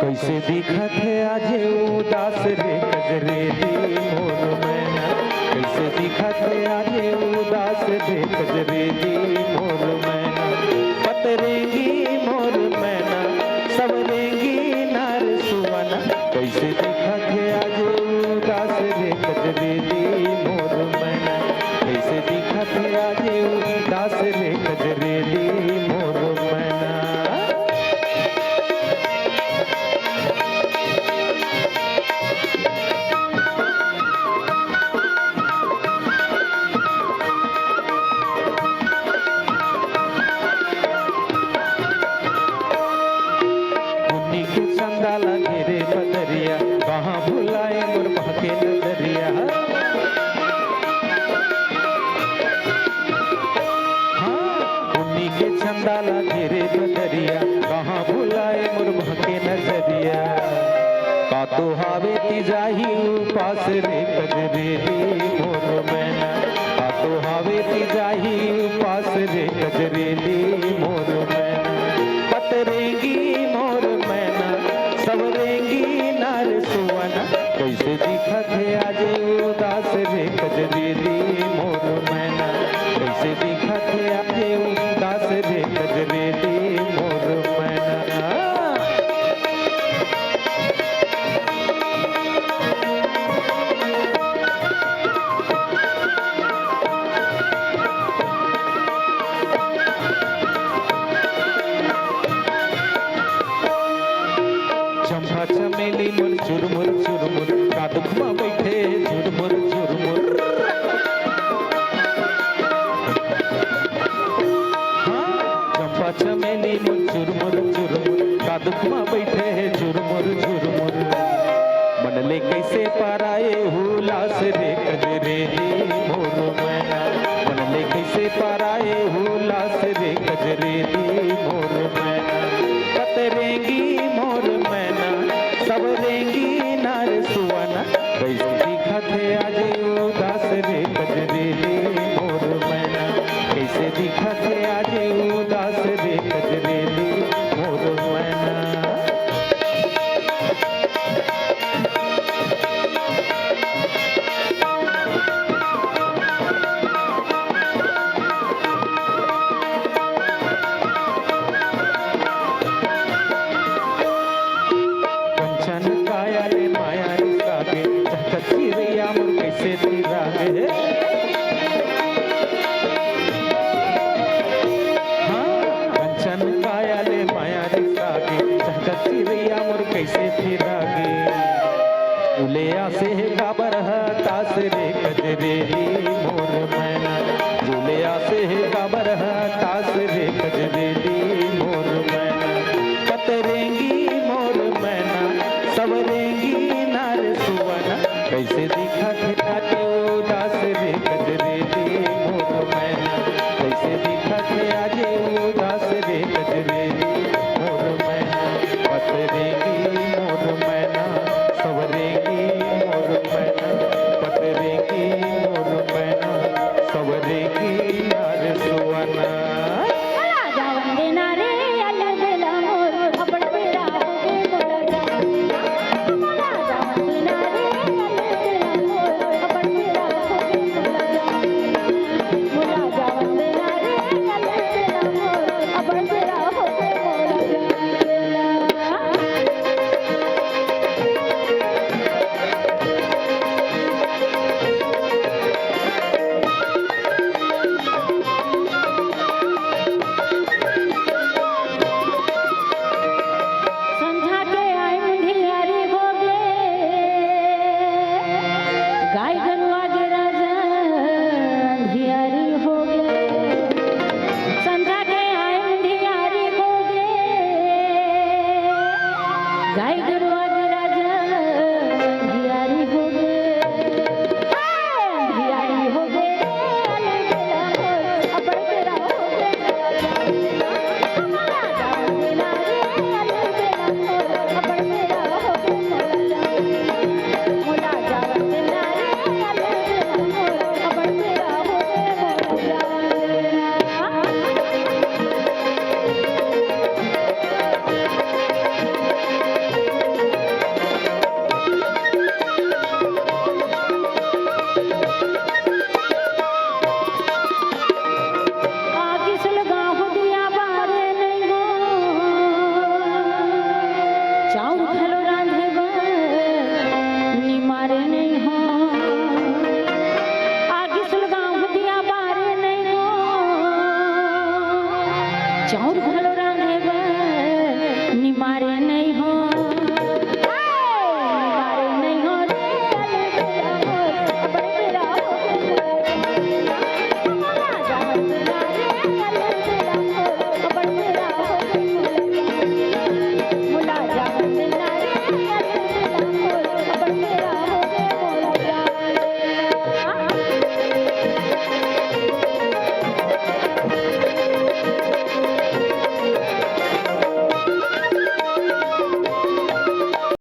कैसे दिखत है आज उदास रे कजरेली मोर मैना, कैसे दिखत है आज उदास रे कजरेली मोर मैना। पतरेंगी मोर मैना सवरेंगी नार सुवना, कैसे दिखत है आज उदास रे कजरेली मोर मैना, कैसे दिखत है आज उदास रे कजरेली मोर मैना। चंदाला घेरे बदरिया, कहाँ भुलाए मोर बहके नजरिया। हाँ उन्हीं के चंदाला घेरे बदरिया, कहाँ भुलाए मोर बहके नजरिया। का तो हावे तिजाही उपास रे कजरेली मोर मैना, का तो हावे तिजाही उपास रे कजरेली मोर मैना। पतरेंगी मोर मैना सवरेंगी नार सुवना, कैसे दिखत है आज उदास रे कजरेली मोर मैना, कैसे दिखत है आज उदास रे कजरेली मोर मैना। चंपा चमेली मोर चुरमुर चुरमुर का दुख में बैठे चुरमुर चुरमुर। हाँ चंपा चमेली मोर चुरमुर चुरमुर का दुख में बैठे चुरमुर चुरमुर। मनले कैसे पाराए हुलास रे कजरेली मोर मैना, मनले कैसे पाराए हुलास रे कजरेली मोर मैना। पतरेंगी मोर मैना सब रेंगी नार सुवना, कैसे दिखत है आज उदास रे कजरेली मोर मैना, कैसे दिखत है आज उदास रे कजरेली मोर मैना। कैसे तिरागे हाँ कंचन कायाले माया दिखागे चहकत चिरैया मोर कैसे फिरागे। उले आसे काबर तास रे कजरेली मोर मैना, झूले आसे काबर तास रे कजरेली मोर मैना। पतरेंगी मोर मैना सब रेंगी नार सुवना, कैसे दिखा थे उदास रे कजरेली मोर मैना, कैसे दिखा थे आज उदास रे कजरेली मोर मैना। पतरेंगी मोर मैना सवरेंगी मोर मैना, पतरेंगी मोर मैना सवरेंगी नार सुवना। गाय